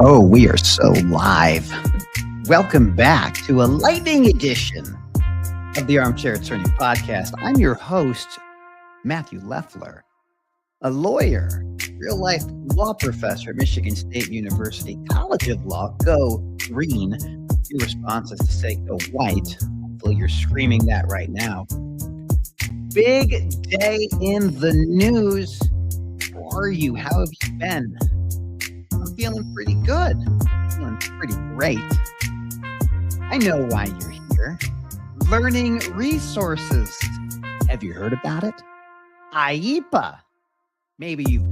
Oh, we are so live. Welcome back to a lightning edition of the Armchair Attorney Podcast. I'm your host, Matthew Leffler, a lawyer, real life law professor at Michigan State University College of Law. Go green. Your response is to say go white. Hopefully, you're screaming that right now. Big day in the news. How are you? How have you been? I'm feeling pretty good. Feeling pretty great. I know why you're here. Learning resources. Have you heard about it? IEEPA. Maybe you've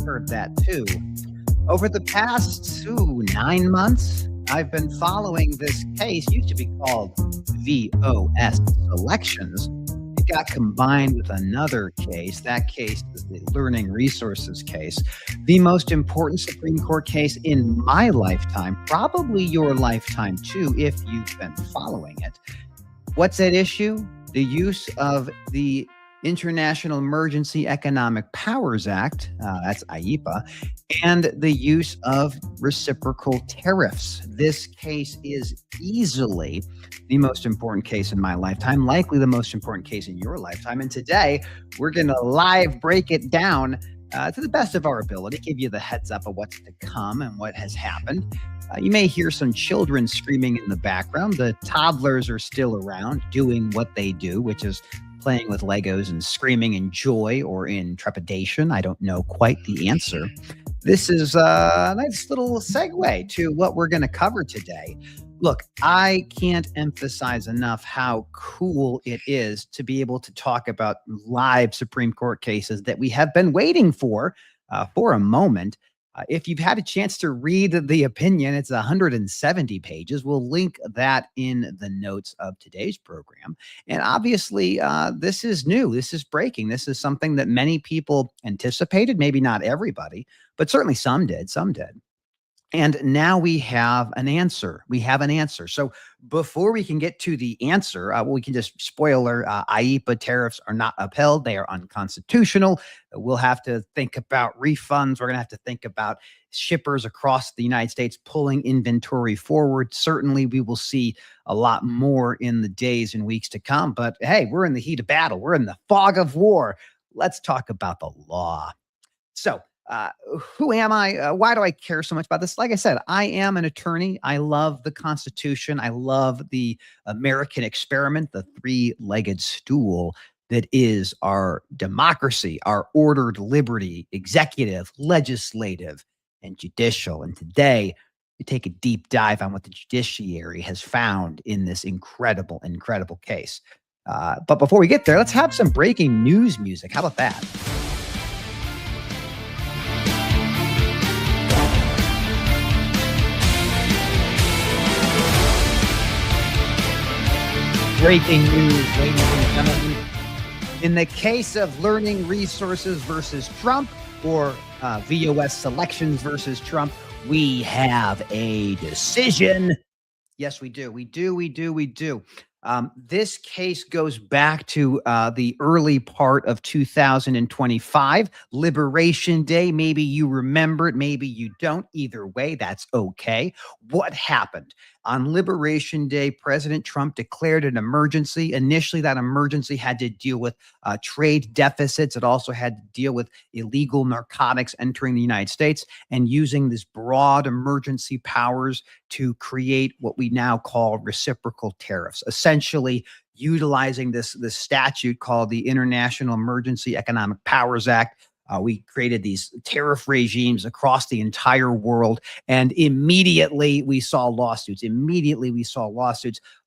heard that too. Over the past 9 months, I've been following this case. Used to be called VOS Selections. It got combined with another case. That case is the Learning Resources case. The most important Supreme Court case in my lifetime, probably your lifetime too, if you've been following it. What's at issue? The use of the International Emergency Economic Powers Act, that's IEEPA, and the use of reciprocal tariffs. This case is easily the most important case in my lifetime, likely the most important case in your lifetime. And today, we're going to live break it down to the best of our ability, give you the heads up of what's to come and what has happened. You may hear some children screaming in the background. The toddlers are still around doing what they do, which is playing with Legos and screaming in joy or in trepidation. I don't know quite the answer. This is a nice little segue to what we're going to cover today. Look, I can't emphasize enough how cool it is to be able to talk about live Supreme Court cases that we have been waiting for a moment. If you've had a chance to read the opinion, it's 170 pages. We'll link that in the notes of today's program. And obviously, this is new. This is breaking. This is something that many people anticipated. Maybe not everybody, but certainly some did. Some did. And now we have an answer. We have an answer. So before we can get to the answer, we can just spoiler, IEEPA tariffs are not upheld. They are unconstitutional. We'll have to think about refunds. We're going to have to think about shippers across the United States pulling inventory forward. Certainly, we will see a lot more in the days and weeks to come. But hey, we're in the heat of battle. We're in the fog of war. Let's talk about the law. So, who am I? Why do I care so much about this? Like I said, I am an attorney. I love the Constitution. I love the American experiment, the three-legged stool that is our democracy, our ordered liberty, executive, legislative, and judicial. And today, we take a deep dive on what the judiciary has found in this incredible, incredible case. But before we get there, let's have some breaking news music. How about that? Breaking news, ladies and gentlemen. In the case of Learning Resources versus Trump, or VOS Selections versus Trump, we have a decision. Yes, we do. We do. This case goes back to the early part of 2025, Liberation Day. Maybe you remember it, maybe you don't. Either way, that's okay. What happened? On Liberation Day, President Trump declared an emergency. Initially, that emergency had to deal with trade deficits. It also had to deal with illegal narcotics entering the United States and using this broad emergency powers to create what we now call reciprocal tariffs, essentially utilizing this statute called the International Emergency Economic Powers Act. We created these tariff regimes across the entire world, and immediately we saw lawsuits.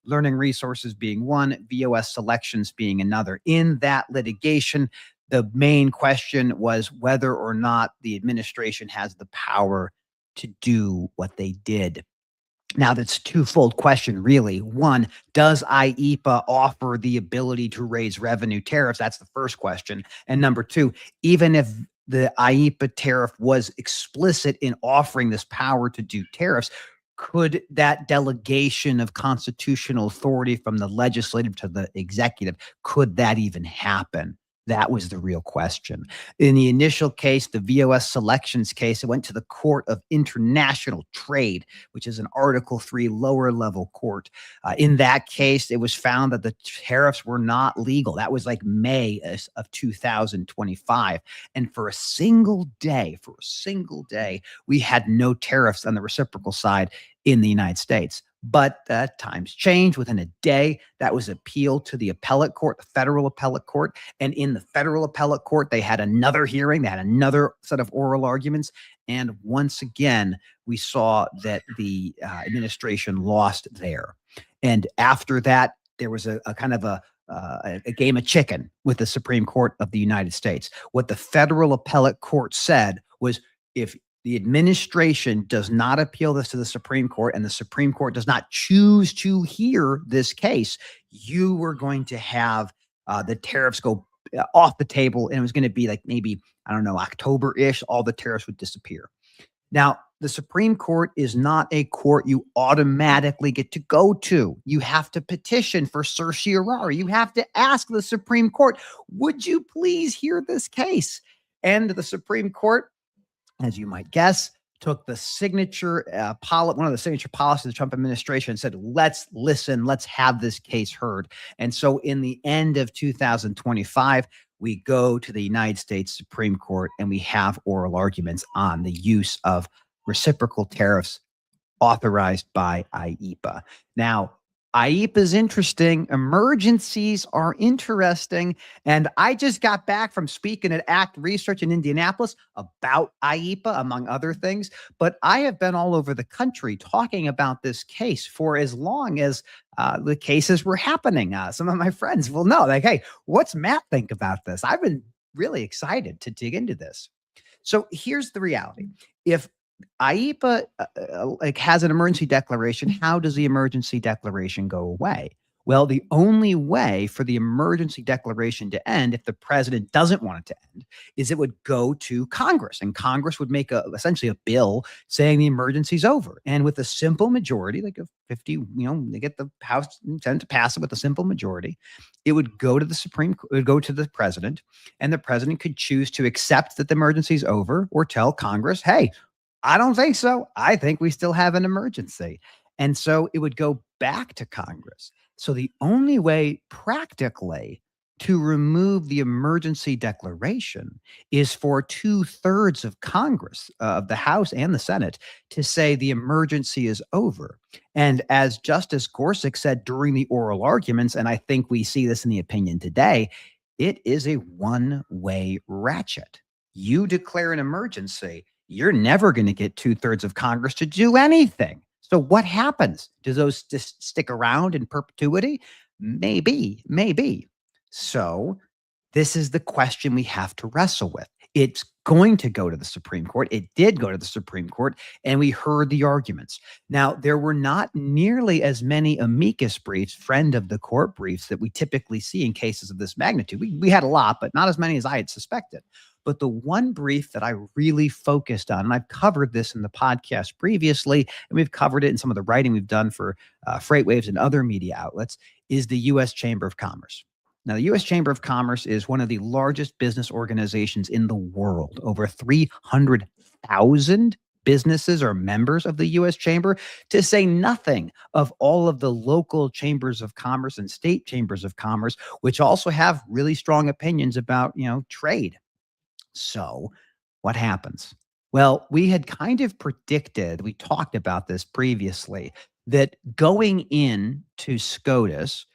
Learning Resources being one, VOS Selections being another. In that litigation, the main question was whether or not the administration has the power to do what they did. Now, that's a twofold question, really. One, does IEEPA offer the ability to raise revenue tariffs? That's the first question. And number two, even if the IEEPA tariff was explicit in offering this power to do tariffs, could that delegation of constitutional authority from the legislative to the executive, could that even happen? That was the real question. In the initial case, the VOS selections case, it went to the Court of International Trade, which is an Article 3 lower level court. In that case, it was found that the tariffs were not legal. That was like May of 2025. And for a single day, we had no tariffs on the reciprocal side in the United States. But times change within a day. That was appealed to the appellate court, the federal appellate court. And in the federal appellate court, they had another hearing. They had another set of oral arguments. And once again, we saw that the administration lost there. And after that, there was a kind of a game of chicken with the Supreme Court of the United States. What the federal appellate court said was, if the administration does not appeal this to the Supreme Court and the Supreme Court does not choose to hear this case, you were going to have the tariffs go off the table. And it was going to be like maybe, I don't know, October-ish, all the tariffs would disappear. Now, the Supreme Court is not a court you automatically get to go to. You have to petition for certiorari. You have to ask the Supreme Court, would you please hear this case? And the Supreme Court, as you might guess, took the signature one of the signature policies of the Trump administration and said, let's listen, let's have this case heard. And so in the end of 2025, we go to the United States Supreme Court and we have oral arguments on the use of reciprocal tariffs authorized by IEEPA. Now, IEEPA is interesting. Emergencies are interesting. And I just got back from speaking at ACT Research in Indianapolis about IEEPA, among other things. But I have been all over the country talking about this case for as long as the cases were happening. Some of my friends will know, like, hey, what's Matt think about this? I've been really excited to dig into this. So here's the reality. If IEEPA has an emergency declaration, how does the emergency declaration go away? Well, the only way for the emergency declaration to end, if the president doesn't want it to end, is it would go to Congress, and Congress would make essentially a bill saying the emergency's over. And with a simple majority, like a 50, they get the House and Senate to pass it with a simple majority, it would go to the Supreme Court, it would go to the president, and the president could choose to accept that the emergency's over or tell Congress, hey, I don't think so. I think we still have an emergency. And so it would go back to Congress. So the only way practically to remove the emergency declaration is for 2/3 of Congress, of the House and the Senate, to say the emergency is over. And as Justice Gorsuch said during the oral arguments, and I think we see this in the opinion today, it is a one-way ratchet. You declare an emergency, you're never going to get 2/3 of Congress to do anything. So what happens? Do those just stick around in perpetuity? Maybe. So this is the question we have to wrestle with. It's going to go to the Supreme Court. It did go to the Supreme Court, and we heard the arguments. Now, there were not nearly as many amicus briefs, friend of the court briefs, that we typically see in cases of this magnitude. We had a lot, but not as many as I had suspected. But the one brief that I really focused on, and I've covered this in the podcast previously, and we've covered it in some of the writing we've done for FreightWaves and other media outlets, is the U.S. Chamber of Commerce. Now, the U.S. Chamber of Commerce is one of the largest business organizations in the world. Over 300,000 businesses are members of the U.S. Chamber, to say nothing of all of the local chambers of commerce and state chambers of commerce, which also have really strong opinions about, trade. So what happens? Well, we had kind of predicted, we talked about this previously, that going into SCOTUS,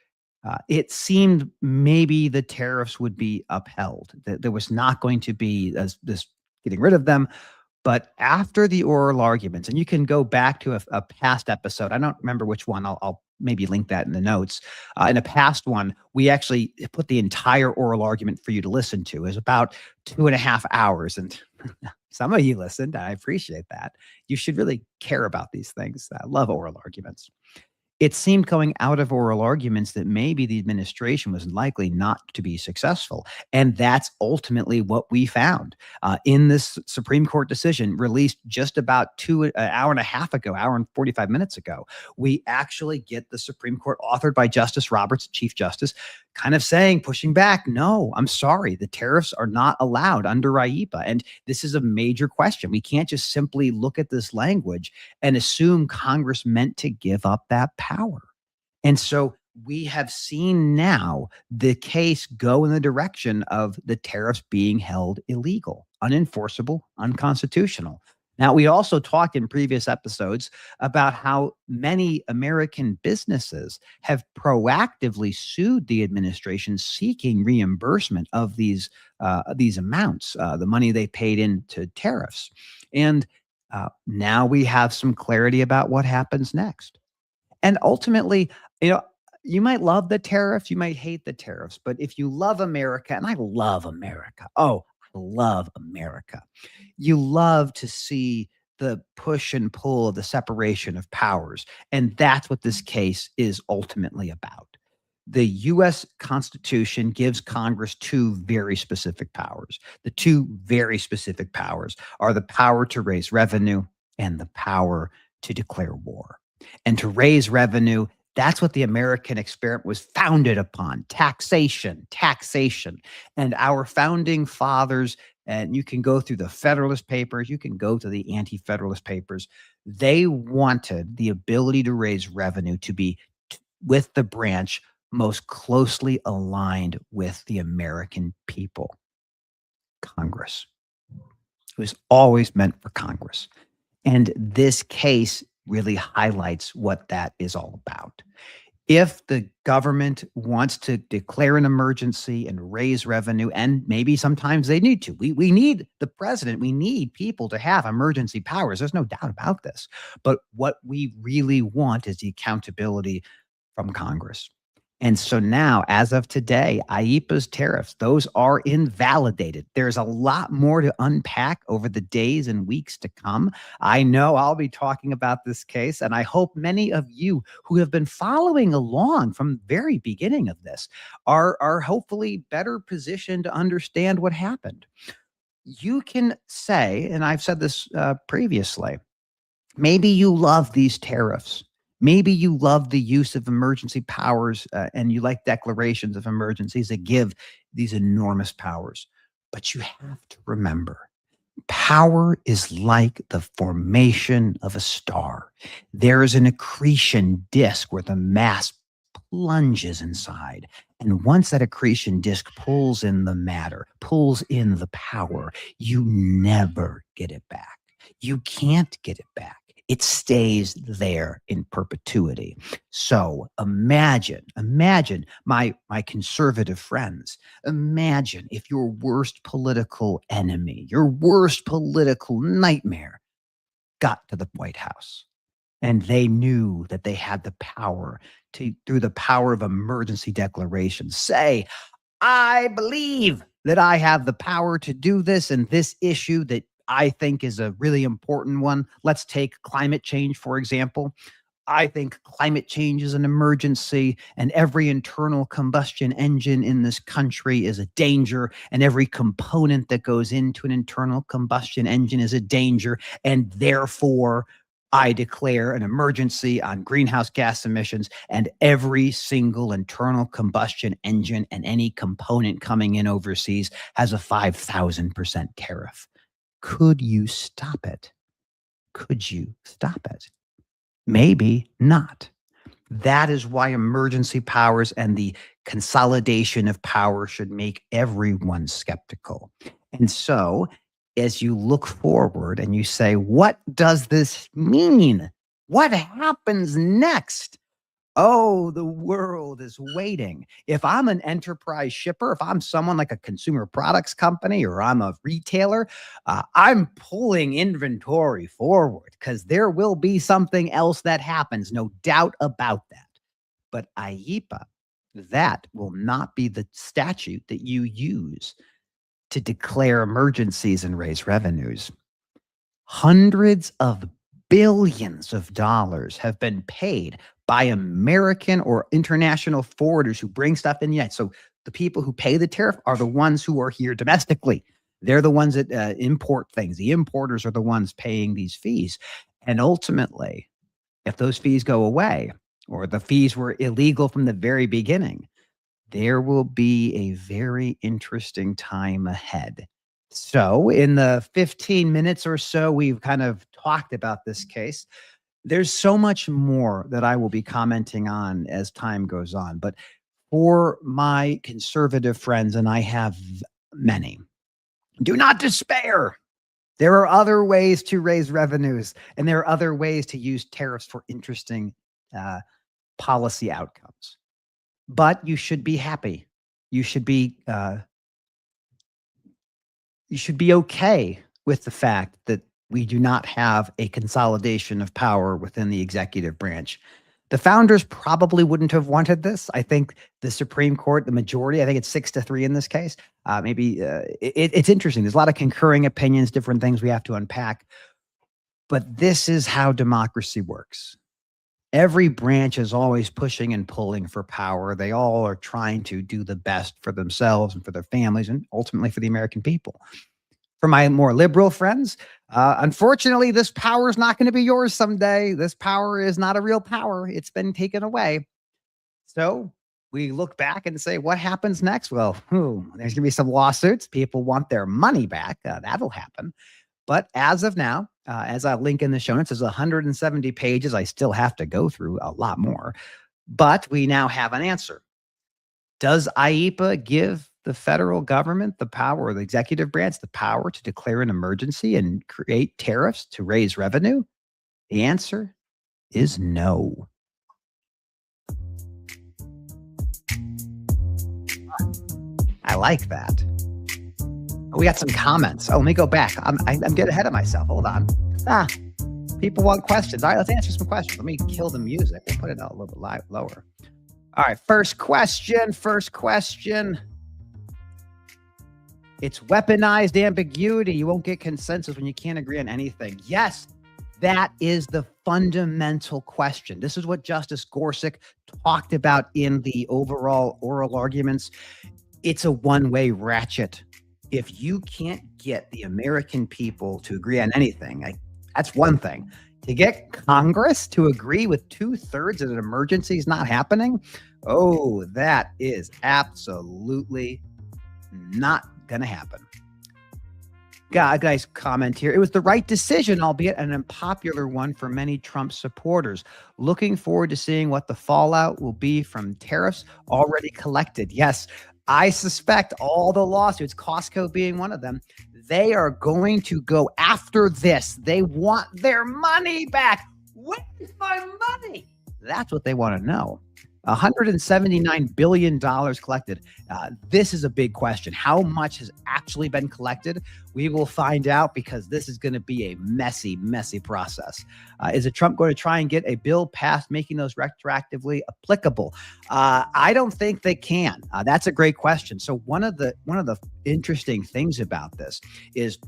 it seemed maybe the tariffs would be upheld, that there was not going to be this getting rid of them. But after the oral arguments, and you can go back to a past episode, I don't remember which one, I'll maybe link that in the notes. In a past one, we actually put the entire oral argument for you to listen to. It was about 2.5 hours. And some of you listened. I appreciate that. You should really care about these things. I love oral arguments. It seemed going out of oral arguments that maybe the administration was likely not to be successful. And that's ultimately what we found in this Supreme Court decision released just about an hour and a half ago, hour and 45 minutes ago. We actually get the Supreme Court, authored by Justice Roberts, Chief Justice, kind of saying, pushing back, no, I'm sorry, the tariffs are not allowed under IEEPA. And this is a major question. We can't just simply look at this language and assume Congress meant to give up that power. And so we have seen now the case go in the direction of the tariffs being held illegal, unenforceable, unconstitutional. Now, we also talked in previous episodes about how many American businesses have proactively sued the administration seeking reimbursement of these amounts, the money they paid into tariffs. And now we have some clarity about what happens next. And ultimately, you know, you might love the tariffs, you might hate the tariffs, but if you love America, and I love America. Oh, I love America. You love to see the push and pull of the separation of powers. And that's what this case is ultimately about. The US Constitution gives Congress two very specific powers. The two very specific powers are the power to raise revenue and the power to declare war. And to raise revenue, that's what the American experiment was founded upon: taxation, taxation. And our founding fathers, and you can go through the Federalist Papers, you can go to the Anti Federalist Papers, they wanted the ability to raise revenue to be with the branch most closely aligned with the American people: Congress. It was always meant for Congress. And this case really highlights what that is all about. If the government wants to declare an emergency and raise revenue, and maybe sometimes they need to, we need the president, we need people to have emergency powers. There's no doubt about this. But what we really want is the accountability from Congress. And so now, as of today, IEEPA's tariffs, those are invalidated. There's a lot more to unpack over the days and weeks to come. I know I'll be talking about this case, and I hope many of you who have been following along from the very beginning of this are hopefully better positioned to understand what happened. You can say, and I've said this previously, maybe you love these tariffs. Maybe you love the use of emergency powers and you like declarations of emergencies that give these enormous powers. But you have to remember, power is like the formation of a star. There is an accretion disk where the mass plunges inside. And once that accretion disk pulls in the matter, pulls in the power, you never get it back. You can't get it back. It stays there in perpetuity. So imagine my conservative friends, imagine if your worst political enemy, your worst political nightmare got to the White House and they knew that they had the power to, through the power of emergency declaration, say, I believe that I have the power to do this, and this issue that I think is a really important one. Let's take climate change, for example. I think climate change is an emergency, and every internal combustion engine in this country is a danger, and every component that goes into an internal combustion engine is a danger. And therefore, I declare an emergency on greenhouse gas emissions, and every single internal combustion engine and any component coming in overseas has a 5,000% tariff. Could you stop it? Could you stop it? Maybe not. That is why emergency powers and the consolidation of power should make everyone skeptical. And so, as you look forward and you say, what does this mean? What happens next? Oh, the world is waiting. If I'm an enterprise shipper, if I'm someone like a consumer products company or I'm a retailer, I'm pulling inventory forward because there will be something else that happens, no doubt about that. But IEEPA, that will not be the statute that you use to declare emergencies and raise revenues. Hundreds of billions of dollars have been paid by American or international forwarders who bring stuff in. Yet, so the people who pay the tariff are the ones who are here domestically. They're the ones that import things. The importers are the ones paying these fees. And ultimately, if those fees go away or the fees were illegal from the very beginning, there will be a very interesting time ahead. So, in the 15 minutes or so we've kind of talked about this case, there's so much more that I will be commenting on as time goes on. But for my conservative friends, and I have many, do not despair. There are other ways to raise revenues, and there are other ways to use tariffs for interesting uh, policy outcomes. But you should be happy. You should be okay with the fact that we do not have a consolidation of power within the executive branch. The founders probably wouldn't have wanted this. I think the Supreme Court, the majority, I think it's 6-3 in this case. It's interesting. There's a lot of concurring opinions, different things we have to unpack. But this is how democracy works. Every branch is always pushing and pulling for power. They all are trying to do the best for themselves and for their families and ultimately for the American people. For my more liberal friends, unfortunately, this power is not going to be yours someday. This power is not a real power. It's been taken away. So we look back and say, what happens next? Well, there's going to be some lawsuits. People want their money back. That'll happen. But as of now, as I link in the show notes, there's 170 pages. I still have to go through a lot more. But we now have an answer. Does IEEPA give the federal government the power, or the executive branch, the power to declare an emergency and create tariffs to raise revenue? The answer is no. I like that. We got some comments. Oh, let me go back. I'm getting ahead of myself. Hold on. People want questions. All right, let's answer some questions. Let me kill the music. We'll put it out a little bit lower. All right, first question. It's weaponized ambiguity. You won't get consensus when you can't agree on anything. Yes, that is the fundamental question. This is what Justice Gorsuch talked about in the overall oral arguments. It's a one-way ratchet. If you can't get the American people to agree on anything, that's one thing. To get Congress to agree with 2/3 that an emergency is not happening, that is absolutely not going to happen. Guys, comment here. It was the right decision, albeit an unpopular one for many Trump supporters. Looking forward to seeing what the fallout will be from tariffs already collected. Yes, I suspect all the lawsuits, Costco being one of them, they are going to go after this. They want their money back. Where's my money? That's what they want to know. $179 billion collected. This is a big question. How much has actually been collected? We will find out, because this is going to be a messy, messy process. Is it Trump going to try and get a bill passed making those retroactively applicable? I don't think they can. That's a great question. So one of the interesting things about this is,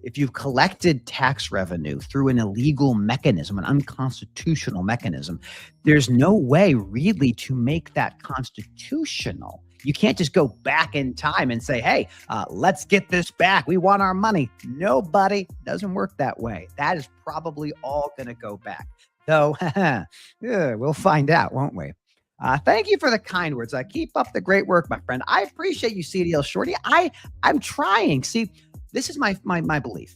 if you've collected tax revenue through an illegal mechanism, an unconstitutional mechanism, there's no way really to make that constitutional. You can't just go back in time and say, hey, let's get this back. We want our money. Nobody. Doesn't work that way. That is probably all going to go back. Though, we'll find out, won't we? Thank you for the kind words. Keep up the great work, my friend. I appreciate you, CDL Shorty. I'm trying. See, this is my belief.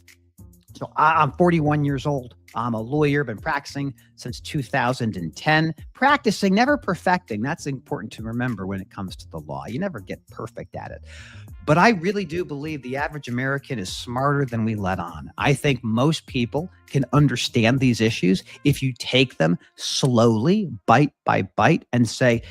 So I'm 41 years old. I'm a lawyer, been practicing since 2010. Practicing, never perfecting. That's important to remember when it comes to the law. You never get perfect at it. But I really do believe the average American is smarter than we let on. I think most people can understand these issues if you take them slowly, bite by bite, and say,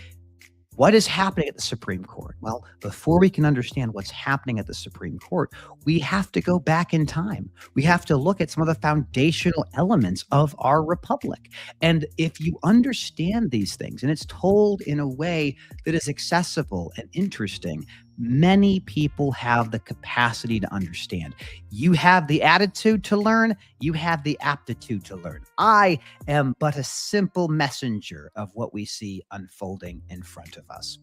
what is happening at the Supreme Court? Well, before we can understand what's happening at the Supreme Court, we have to go back in time. We have to look at some of the foundational elements of our republic. And if you understand these things, and it's told in a way that is accessible and interesting, many people have the capacity to understand. You have the attitude to learn. You have the aptitude to learn. I am but a simple messenger of what we see unfolding in front of us.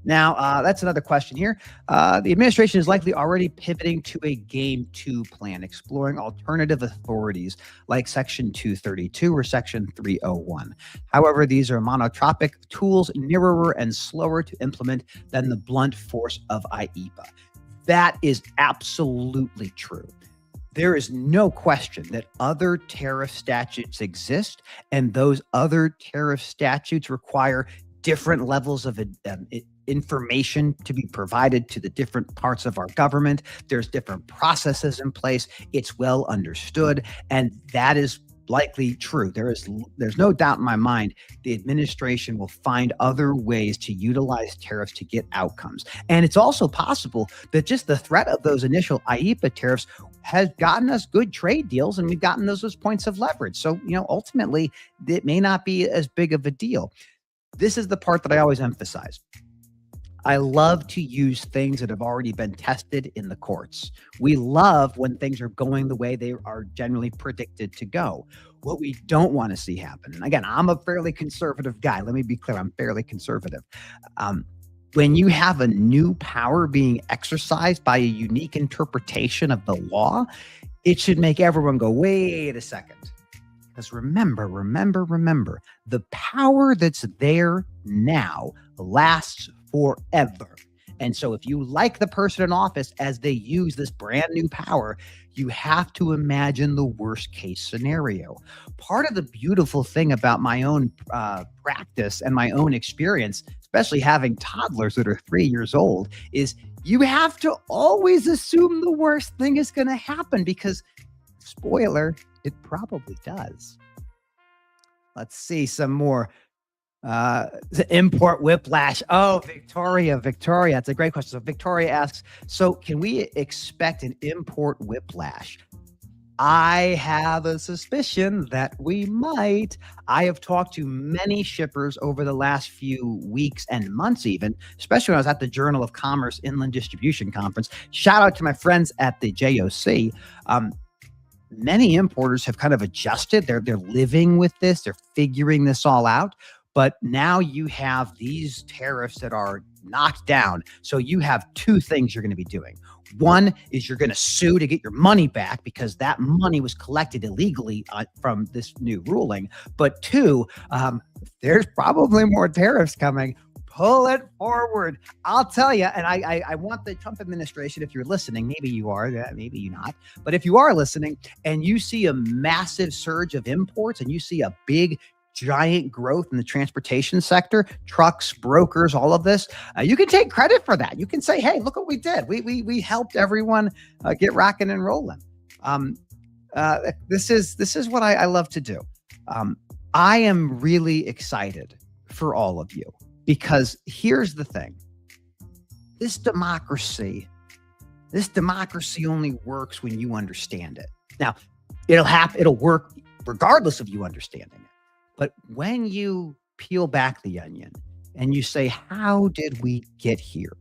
Now, that's another question here. The administration is likely already pivoting to a Game 2 plan, exploring alternative authorities like Section 232 or Section 301. However, these are monotropic tools, narrower and slower to implement than the blunt force of IEEPA. That is absolutely true. There is no question that other tariff statutes exist, and those other tariff statutes require different levels of information to be provided to the different parts of our government. There's different processes in place. It's well understood, and that is likely true. There's no doubt in my mind the administration will find other ways to utilize tariffs to get outcomes. And it's also possible that just the threat of those initial IEEPA tariffs has gotten us good trade deals, and we've gotten those as points of leverage. So, ultimately, it may not be as big of a deal. This is the part that I always emphasize. I love to use things that have already been tested in the courts. We love when things are going the way they are generally predicted to go. What we don't want to see happen, and again, I'm a fairly conservative guy. Let me be clear, I'm fairly conservative. When you have a new power being exercised by a unique interpretation of the law, it should make everyone go, wait a second. Because remember, the power that's there now lasts forever. And so if you like the person in office as they use this brand new power, you have to imagine the worst case scenario. Part of the beautiful thing about my own practice and my own experience, especially having toddlers that are 3 years old, is you have to always assume the worst thing is going to happen because, spoiler, it probably does. Let's see some more. The import whiplash. Oh, Victoria. That's a great question. So Victoria asks, so can we expect an import whiplash? I have a suspicion that we might. I have talked to many shippers over the last few weeks and months even, especially when I was at the Journal of Commerce Inland Distribution Conference. Shout out to my friends at the JOC. Many importers have kind of adjusted. They're living with this. They're figuring this all out. But now you have these tariffs that are knocked down. So you have two things you're going to be doing. One is you're going to sue to get your money back because that money was collected illegally from this new ruling. But two, there's probably more tariffs coming. Pull it forward. I'll tell you, and I want the Trump administration, if you're listening, maybe you are, maybe you're not, but if you are listening and you see a massive surge of imports and you see a big giant growth in the transportation sector, trucks, brokers, all of this, you can take credit for that. You can say, hey, look what we did. We helped everyone get rocking and rolling. This is what I love to do. I am really excited for all of you because here's the thing. This democracy only works when you understand it. Now, it'll work regardless of you understanding it. But when you peel back the onion and you say, how did we get here?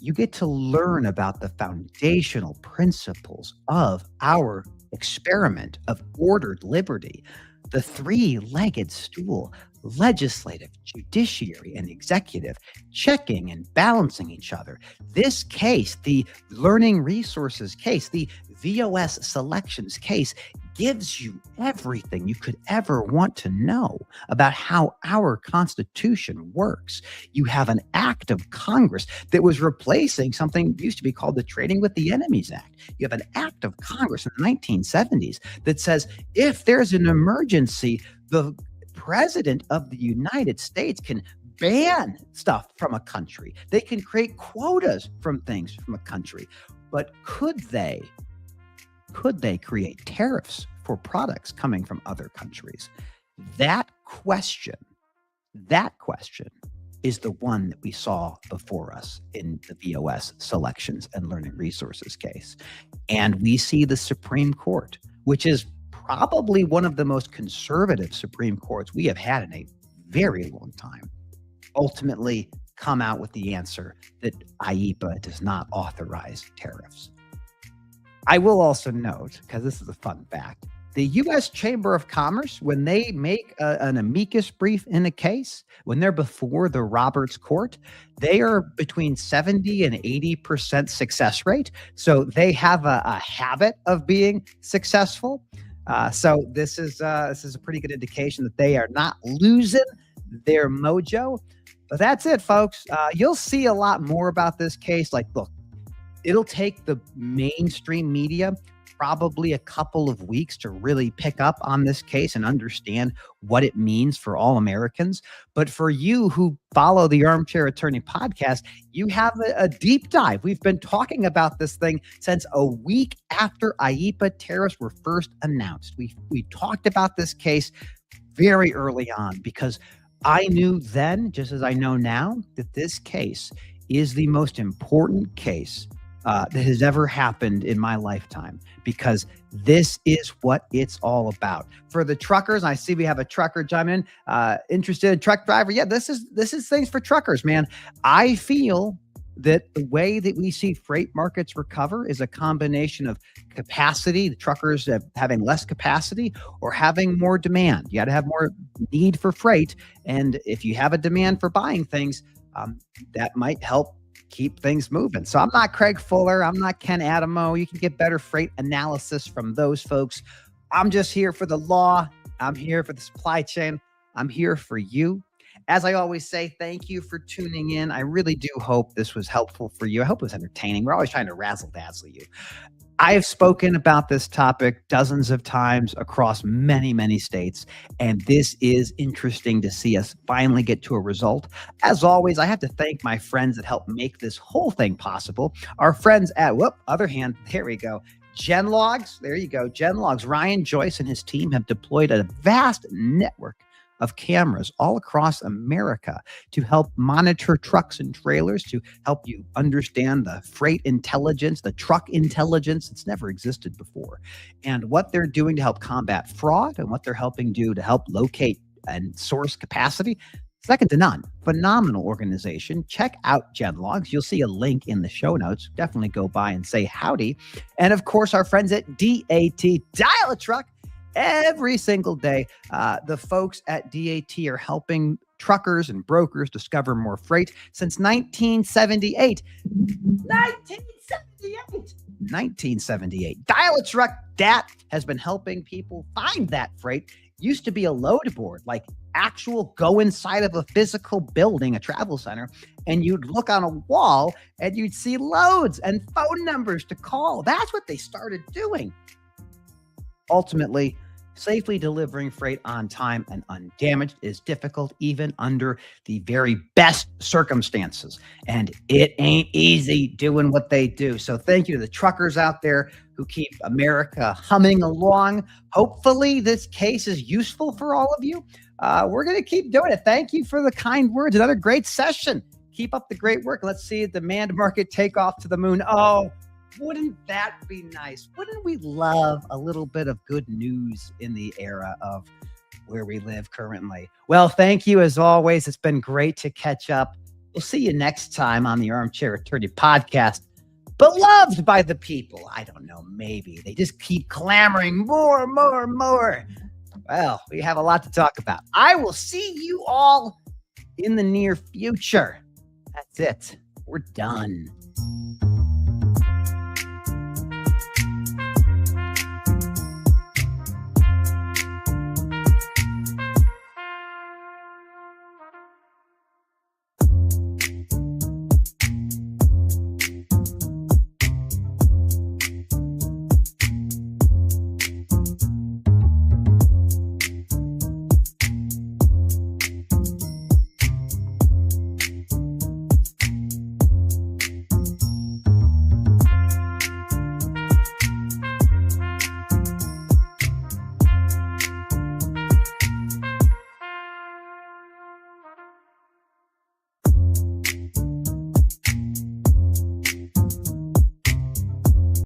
You get to learn about the foundational principles of our experiment of ordered liberty, the three-legged stool, legislative, judiciary, and executive, checking and balancing each other. This case, the learning resources case, the VOS selections case, gives you everything you could ever want to know about how our Constitution works. You have an act of Congress that was replacing something that used to be called the Trading with the Enemies Act. You have an act of Congress in the 1970s that says if there's an emergency, the President of the United States can ban stuff from a country. They can create quotas from things from a country. But could they create tariffs for products coming from other countries? That question is the one that we saw before us in the VOS selections and learning resources case. And we see the Supreme Court, which is probably one of the most conservative Supreme Courts we have had in a very long time, ultimately come out with the answer that IEEPA does not authorize tariffs. I will also note, because this is a fun fact, The U.S. Chamber of Commerce, when they make an amicus brief in a case, when they're before the Roberts Court, they are between 70 and 80% success rate. So they have a habit of being successful. So this is a pretty good indication that they are not losing their mojo. But that's it, folks. You'll see a lot more about this case. Like, look, it'll take the mainstream media probably a couple of weeks to really pick up on this case and understand what it means for all Americans. But for you who follow the Armchair Attorney podcast, you have a deep dive. We've been talking about this thing since a week after IEEPA tariffs were first announced. We talked about this case very early on because I knew then, just as I know now, that this case is the most important case that has ever happened in my lifetime, because this is what it's all about. For the truckers, I see we have a trucker chime in, interested truck driver. Yeah, this is things for truckers, man. I feel that the way that we see freight markets recover is a combination of capacity, the truckers having less capacity or having more demand. You got to have more need for freight. And if you have a demand for buying things, that might help keep things moving. So I'm not Craig Fuller. I'm not Ken Adamo. You can get better freight analysis from those folks. I'm just here for the law. I'm here for the supply chain. I'm here for you. As I always say, thank you for tuning in. I really do hope this was helpful for you. I hope it was entertaining. We're always trying to razzle-dazzle you. I have spoken about this topic dozens of times across many, many states, and this is interesting to see us finally get to a result. As always, I have to thank my friends that helped make this whole thing possible. Our friends at, other hand, there we go, GenLogs. There you go, GenLogs. Ryan Joyce and his team have deployed a vast network of cameras all across America to help monitor trucks and trailers, to help you understand the freight intelligence, the truck intelligence that's never existed before, and what they're doing to help combat fraud and what they're helping do to help locate and source capacity. Second to none. Phenomenal organization. Check out GenLogs. You'll see a link in the show notes. Definitely go by and say howdy. And of course, our friends at DAT, Dial a Truck. Every single day, the folks at DAT are helping truckers and brokers discover more freight since 1978. 1978. Dial a Truck, DAT has been helping people find that freight. Used to be a load board, like actual go inside of a physical building, a travel center, and you'd look on a wall and you'd see loads and phone numbers to call. That's what they started doing. Ultimately, safely delivering freight on time and undamaged is difficult even under the very best circumstances. And it ain't easy doing what they do. So thank you to the truckers out there who keep America humming along. Hopefully this case is useful for all of you. We're going to keep doing it. Thank you for the kind words. Another great session. Keep up the great work. Let's see the demand market take off to the moon. Oh, wouldn't that be nice? Wouldn't we love a little bit of good news in the era of where we live currently? Well, thank you as always. It's been great to catch up. We'll see you next time on the Armchair Attorney podcast. Beloved by the people. I don't know, maybe. They just keep clamoring more. Well, we have a lot to talk about. I will see you all in the near future. That's it. We're done.